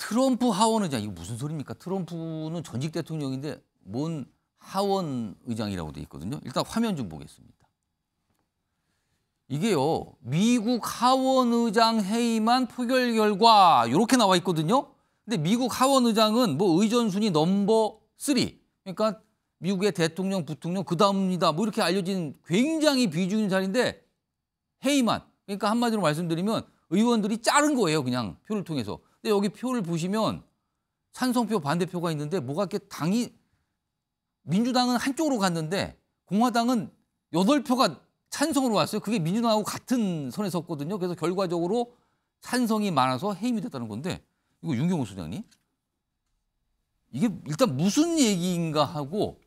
트럼프 하원 의장 이거 무슨 소리입니까? 트럼프는 전직 대통령인데 뭔 하원 의장이라고 돼 있거든요. 일단 화면 좀 보겠습니다. 이게요. 미국 하원 의장 회의만 표결 결과 이렇게 나와 있거든요. 근데 미국 하원 의장은 뭐 의전 순위 넘버 3. 그러니까 미국의 대통령, 부통령 그다음입니다. 뭐 이렇게 알려진 굉장히 비중인 자리인데 회의만. 그러니까 한마디로 말씀드리면 의원들이 자른 거예요. 그냥 표를 통해서. 근데 여기 표를 보시면 찬성표, 반대표가 있는데 뭐가 이렇게 당이 민주당은 한쪽으로 갔는데 공화당은 8표가 찬성으로 왔어요. 그게 민주당하고 같은 선에 섰거든요. 그래서 결과적으로 찬성이 많아서 해임이 됐다는 건데 이거 윤경호 소장님 이게 일단 무슨 얘기인가 하고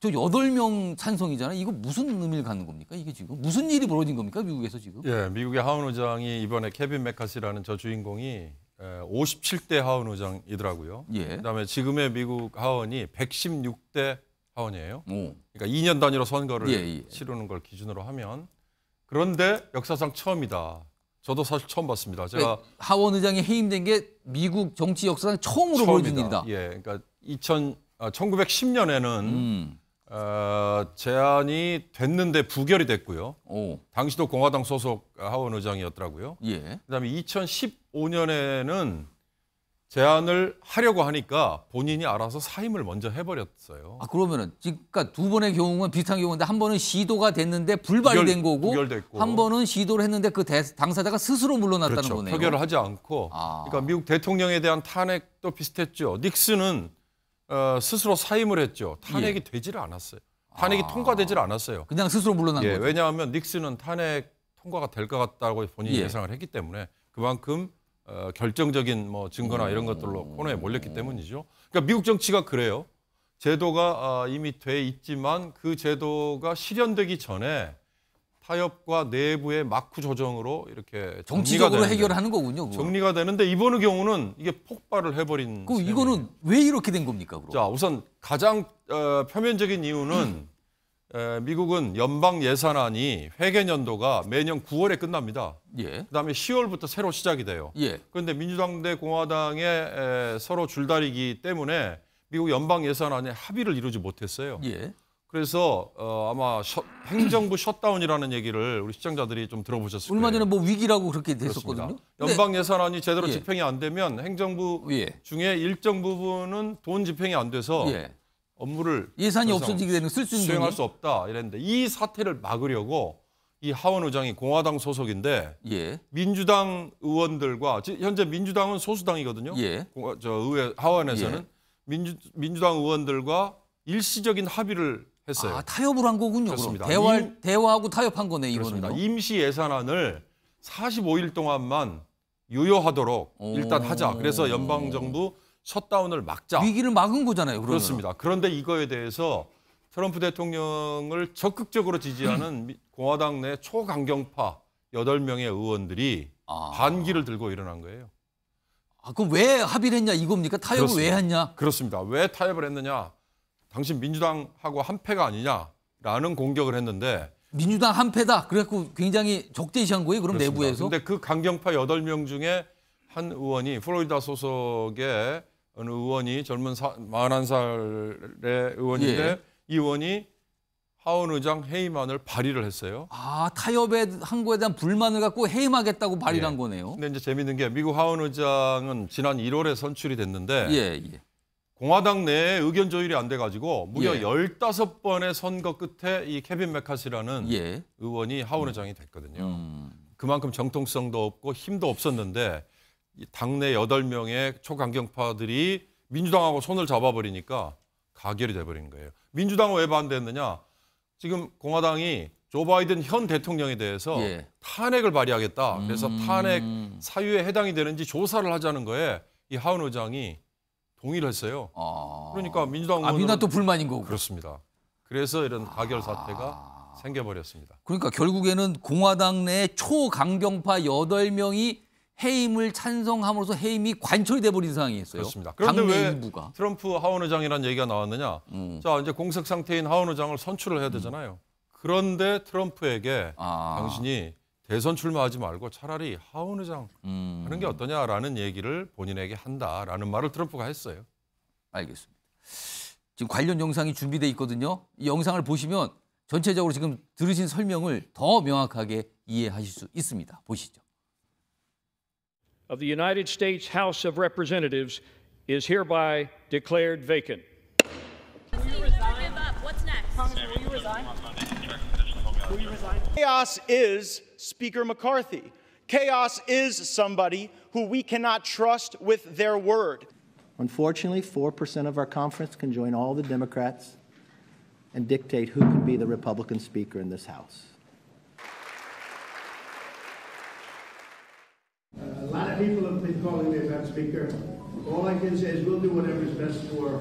저 8명 찬성이잖아요. 이거 무슨 의미를 갖는 겁니까? 이게 지금 무슨 일이 벌어진 겁니까? 미국에서 지금? 예, 미국의 하원 의장이 이번에 케빈 맥카시라는 저 주인공이 57대 하원 의장이더라고요. 예. 그다음에 지금의 미국 하원이 116대 하원이에요. 오. 그러니까 2년 단위로 선거를 예. 치르는 걸 기준으로 하면 그런데 역사상 처음이다. 저도 사실 처음 봤습니다. 제가 하원 의장이 해임된 게 미국 정치 역사상 처음으로 벌어진 일이다. 예, 그러니까 1910년에는 제안이 됐는데 부결이 됐고요. 오. 당시도 공화당 소속 하원 의장이었더라고요. 예. 그다음에 2015년에는 제안을 하려고 하니까 본인이 알아서 사임을 먼저 해버렸어요. 아 그러면은 그러니까 두 번의 경우는 비슷한 경우인데 한 번은 시도가 됐는데 불발이 된 거고 부결됐고. 한 번은 시도를 했는데 그 당사자가 스스로 물러났다는 그렇죠. 거네요. 표결을 하지 않고 그러니까 미국 대통령에 대한 탄핵도 비슷했죠. 닉슨은 스스로 사임을 했죠. 탄핵이 되지를 않았어요. 탄핵이 통과되지를 않았어요. 그냥 스스로 물러난 거죠. 왜냐하면 닉슨은 탄핵 통과가 될 것 같다고 본인이 예상을 했기 때문에 그만큼 결정적인 뭐 증거나 이런 것들로 코너에 몰렸기 때문이죠. 그러니까 미국 정치가 그래요. 제도가 이미 돼 있지만 그 제도가 실현되기 전에 타협과 내부의 마쿠 조정으로 이렇게 정치적으로 해결하는 거군요. 그거. 정리가 되는데 이번 경우는 이게 폭발을 해버린. 그 이거는 왜 이렇게 된 겁니까? 그럼? 자, 우선 가장 표면적인 이유는 미국은 연방 예산안이 회계연도가 매년 9월에 끝납니다. 예. 그다음에 10월부터 새로 시작이 돼요. 예. 그런데 민주당 대 공화당의 서로 줄다리기 때문에 미국 연방 예산안에 합의를 이루지 못했어요. 예. 그래서 아마 행정부 셧다운이라는 얘기를 우리 시청자들이 좀 들어보셨을 거예요. 얼마 전에 뭐 위기라고 그렇게 됐었거든요. 연방 예산안이 제대로 예. 집행이 안 되면 행정부 예. 중에 일정 부분은 돈 집행이 안 돼서 예. 업무를 예산이 없어지게 되는 쓸 수 있는 수행할 돈이? 수 없다 이랬는데 이 사태를 막으려고 이 하원 의장이 공화당 소속인데 예. 민주당 의원들과 현재 민주당은 소수당이거든요. 예. 저 의회 하원에서는 예. 민주당 의원들과 일시적인 합의를 했어요. 아, 타협을 한 거군요. 그렇습니다. 그럼 대화하고 타협한 거네, 그렇습니다. 이거는요. 임시 예산안을 45일 동안만 유효하도록 일단 하자. 그래서 연방 정부 셧다운을 막자. 위기를 막은 거잖아요. 그러면. 그렇습니다. 그런데 이거에 대해서 트럼프 대통령을 적극적으로 지지하는 공화당 내 초강경파 8명의 의원들이 반기를 들고 일어난 거예요. 아, 그럼 왜 합의를 했냐 이겁니까? 타협을 그렇습니다. 왜 했냐? 그렇습니다. 왜 타협을 했느냐? 당신 민주당하고 한패가 아니냐라는 공격을 했는데 민주당 한패다. 그래갖고 굉장히 적대시한 거예요. 그럼 그렇습니다. 내부에서. 그런데 그 강경파 8명 중에 한 의원이 플로리다 소속의 어느 의원이 젊은 41살의 의원인데 예. 이 의원이 하원 의장 해임안을 발의를 했어요. 아, 타협에 한 거에 대한 불만을 갖고 해임하겠다고 발의를 한 거네요. 근데 이제 재밌는 게 미국 하원 의장은 지난 1월에 선출이 됐는데 예. 공화당 내에 의견 조율이 안 돼가지고 무려 예. 15번의 선거 끝에 이 케빈 맥카시라는 예. 의원이 하원 의장이 됐거든요. 그만큼 정통성도 없고 힘도 없었는데 이 당내 8명의 초강경파들이 민주당하고 손을 잡아버리니까 가결이 돼버린 거예요. 민주당은 왜 반대했느냐? 지금 공화당이 조 바이든 현 대통령에 대해서 예. 탄핵을 발의하겠다. 그래서 탄핵 사유에 해당이 되는지 조사를 하자는 거에 이 하원 의장이 동의를 했어요. 그러니까 민주당 의원은 민주당 또 불만인 거고. 그렇습니다. 그래서 이런 가결 사태가 생겨버렸습니다. 그러니까 결국에는 공화당 내 초강경파 8명이 해임을 찬성함으로써 해임이 관철이 돼버린 상황이었어요. 그렇습니다. 그런데 당내 왜 일부가. 트럼프 하원 의장이라는 얘기가 나왔느냐? 자, 이제 공석 상태인 하원 의장을 선출을 해야 되잖아요. 그런데 트럼프에게 당신이 대선 출마하지 말고 차라리 하원 의장 하는 게 어떠냐라는 얘기를 본인에게 한다라는 말을 트럼프가 했어요. 알겠습니다. 지금 관련 영상이 준비돼 있거든요. 이 영상을 보시면 전체적으로 지금 들으신 설명을 더 명확하게 이해하실 수 있습니다. 보시죠. Of the United States House of Representatives is hereby declared vacant. Will you resign? What's next? Congressman, will you resign? Will you resign? Chaos is Speaker McCarthy. Chaos is somebody who we cannot trust with their word. Unfortunately, 4% of our conference can join all the Democrats and dictate who can be the Republican Speaker in this House. A lot of people have been calling me about Speaker. All I can say is we'll do whatever is best for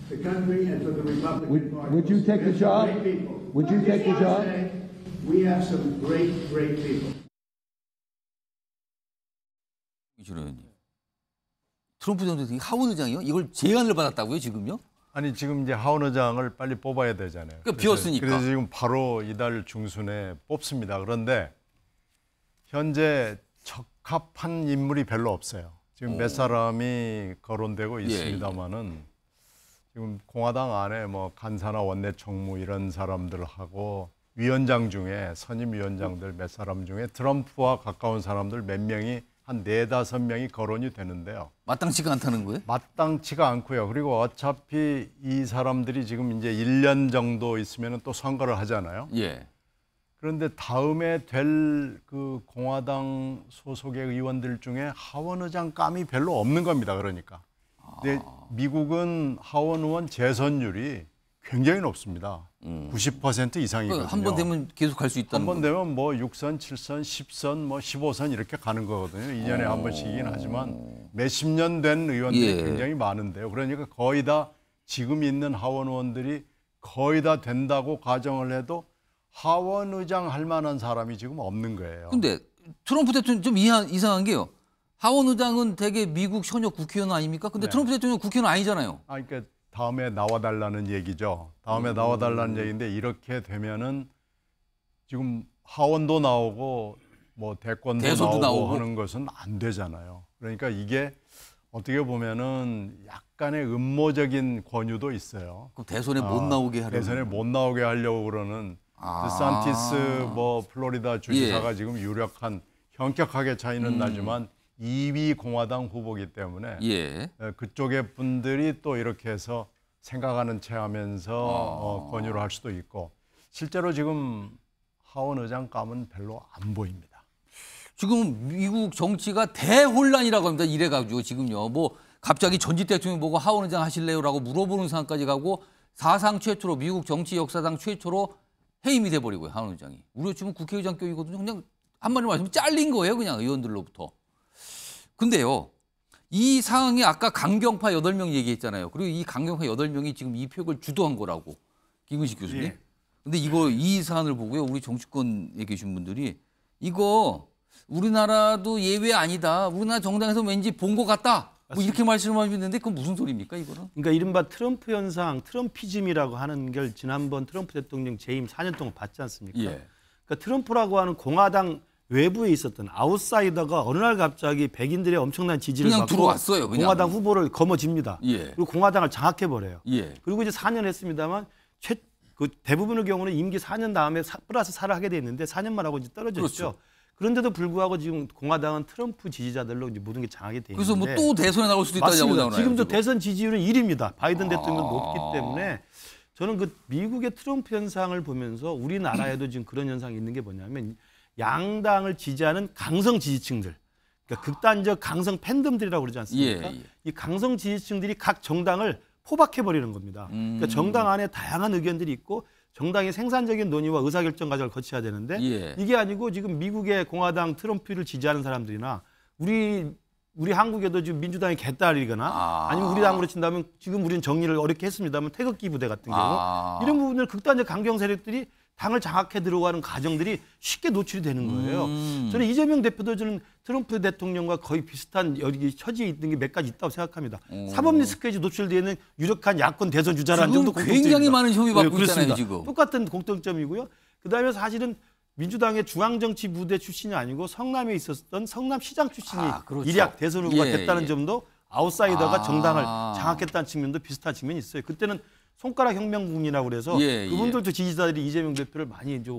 the country and for the Republican Party. Would you take the We have job? some great people. Would you take the job? We have some great people. 이준호 의원님. 트럼프 전 대통령이 하원 의장이요? 이걸 제안을 받았다고요, 지금요? 아니 지금 이제 하원 의장을 빨리 뽑아야 되잖아요. 그러니까 비었으니까. 그래서 지금 바로 이달 중순에 뽑습니다. 그런데 현재 적합한 인물이 별로 없어요. 지금 몇 사람이 거론되고 있습니다만은 지금 공화당 안에 뭐 간사나 원내총무 이런 사람들하고 위원장 중에 선임 위원장들 몇 사람 중에 트럼프와 가까운 사람들 몇 명이 한 4-5명이 거론이 되는데요. 마땅치가 않다는 거예요? 마땅치가 않고요. 그리고 어차피 이 사람들이 지금 이제 1년 정도 있으면 또 선거를 하잖아요. 예. 그런데 다음에 될 그 공화당 소속의 의원들 중에 하원 의장 감이 별로 없는 겁니다. 그러니까. 근데 미국은 하원 의원 재선율이 굉장히 높습니다. 90% 이상이거든요. 한 번 되면 계속 갈 수 있다는 한 번 거예요? 되면 뭐 6선, 7선, 10선, 뭐 15선 이렇게 가는 거거든요. 2년에 한 번씩이긴 하지만 몇십 년 된 의원들이 굉장히 많은데요. 그러니까 거의 다 지금 있는 하원 의원들이 거의 다 된다고 가정을 해도 하원 의장 할 만한 사람이 지금 없는 거예요. 근데 트럼프 대통령 좀 이상한 게요. 하원 의장은 대개 미국 현역 국회의원 아닙니까? 근데 트럼프 대통령 국회의원 아니잖아요. 그러니까 다음에 나와달라는 얘기죠. 다음에 나와달라는 얘기인데 이렇게 되면은 지금 하원도 나오고 뭐 대권도 나오고 하는 것은 안 되잖아요. 그러니까 이게 어떻게 보면은 약간의 음모적인 권유도 있어요. 그럼 대선에 못 나오게 하려고. 대선에 못 나오게 하려고 그러는 드산티스 뭐 플로리다 주지사가 지금 유력한 현격하게 차이는 나지만 2위 공화당 후보이기 때문에 그쪽의 분들이 또 이렇게 해서 생각하는 체 하면서 권유를 할 수도 있고 실제로 지금 하원 의장 감은 별로 안 보입니다. 지금 미국 정치가 대혼란이라고 합니다. 이래가지고 지금요. 뭐 갑자기 전직 대통령 보고 하원 의장 하실래요라고 물어보는 상황까지 가고 사상 최초로 미국 정치 역사상 최초로 해임이 돼버리고요. 하원 의장이. 우리 지금 국회의장격이거든요. 그냥 한마디로 말하면 잘린 거예요. 그냥 의원들로부터. 근데요. 이 상황이 아까 강경파 8명 얘기했잖아요. 그리고 이 강경파 8명이 지금 이 표결 주도한 거라고. 김근식 교수님. 근데 이 사안을 보고요. 우리 정치권에 계신 분들이 이거 우리나라도 예외 아니다. 우리나라 정당에서 왠지 본 것 같다. 뭐 이렇게 말씀하시는데 그건 무슨 소리입니까 이거는? 그러니까 이른바 트럼프 현상, 트럼피즘이라고 하는 걸 지난번 트럼프 대통령 재임 4년 동안 봤지 않습니까? 그러니까 트럼프라고 하는 공화당 외부에 있었던 아웃사이더가 어느 날 갑자기 백인들의 엄청난 지지를 그냥 받고 들어왔어요. 그냥. 공화당 후보를 거머쥡니다. 그리고 공화당을 장악해버려요. 그리고 이제 4년 했습니다만 그 대부분의 경우는 임기 4년 다음에 플러스 4를 하게 돼 있는데 4년만 하고 이제 떨어졌죠. 그렇죠. 그런데도 불구하고 지금 공화당은 트럼프 지지자들로 이제 모든 게 장악이 돼 있는데 그래서 뭐 또 대선에 나올 수도 있다고 나오나요? 지금도 대선 지지율은 1위입니다. 바이든 대통령 높기 때문에 저는 그 미국의 트럼프 현상을 보면서 우리나라에도 지금 그런 현상이 있는 게 뭐냐면 양당을 지지하는 강성 지지층들, 그러니까 극단적 강성 팬덤들이라고 그러지 않습니까? 이 강성 지지층들이 각 정당을 포박해버리는 겁니다. 그러니까 정당 안에 다양한 의견들이 있고 정당의 생산적인 논의와 의사결정 과정을 거쳐야 되는데 이게 아니고 지금 미국의 공화당 트럼프를 지지하는 사람들이나 우리 한국에도 지금 민주당이 개딸이거나 아니면 우리 당으로 친다면 지금 우리는 정리를 어렵게 했습니다만 태극기 부대 같은 경우 이런 부분을 극단적 강경 세력들이 당을 장악해 들어가는 과정들이 쉽게 노출이 되는 거예요. 저는 이재명 대표도 저는 트럼프 대통령과 거의 비슷한 여기 처지에 있는 게 몇 가지 있다고 생각합니다. 사법 리스크에 노출되어 있는 유력한 야권 대선 주자라는 정도 공통점입니다. 굉장히 많은 혐의 받고 있잖아요. 지금. 똑같은 공통점이고요. 그다음에 사실은 민주당의 중앙정치 부대 출신이 아니고 성남에 있었던 성남시장 출신이 그렇죠. 일약 대선 후보가 됐다는 점도 아웃사이더가 정당을 아. 장악했다는 측면도 비슷한 측면이 있어요. 그때는 손가락 혁명군이라고 그래서 예, 그분들도 지지자들이 이재명 대표를 많이 이제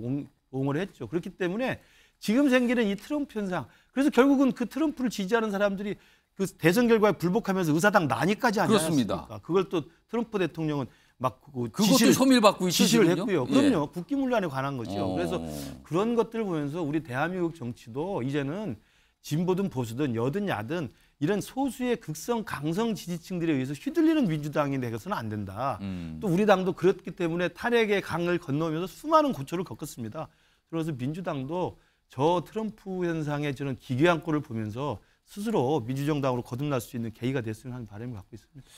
옹호를 했죠. 그렇기 때문에 지금 생기는 이 트럼프 현상, 그래서 결국은 그 트럼프를 지지하는 사람들이 그 대선 결과에 불복하면서 의사당 난입까지 하지 그렇습니다. 않았습니까? 그걸 또 트럼프 대통령은 막 그것도 소밀받고 있죠, 지시를 지금요? 했고요. 그럼요. 국기문란에 관한 거죠. 그래서 어. 그런 것들을 보면서 우리 대한민국 정치도 이제는 진보든 보수든 여든 야든 이런 소수의 극성 강성 지지층들에 의해서 휘둘리는 민주당이 되어서는 안 된다. 또 우리 당도 그렇기 때문에 탄핵의 강을 건너면서 수많은 고초를 겪었습니다. 그래서 민주당도 저 트럼프 현상의 저는 기괴한 꼴을 보면서 스스로 민주정당으로 거듭날 수 있는 계기가 됐으면 하는 바람을 갖고 있습니다.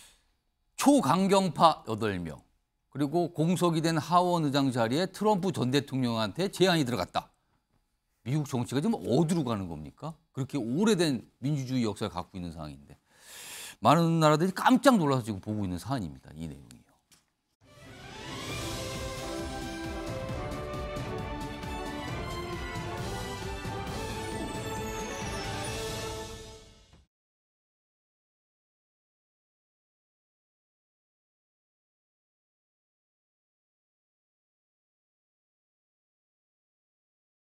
초강경파 8명 그리고 공석이 된 하원 의장 자리에 트럼프 전 대통령한테 제안이 들어갔다. 미국 정치가 지금 어디로 가는 겁니까? 그렇게 오래된 민주주의 역사를 갖고 있는 상황인데 많은 나라들이 깜짝 놀라서 지금 보고 있는 사안입니다. 이 내용이.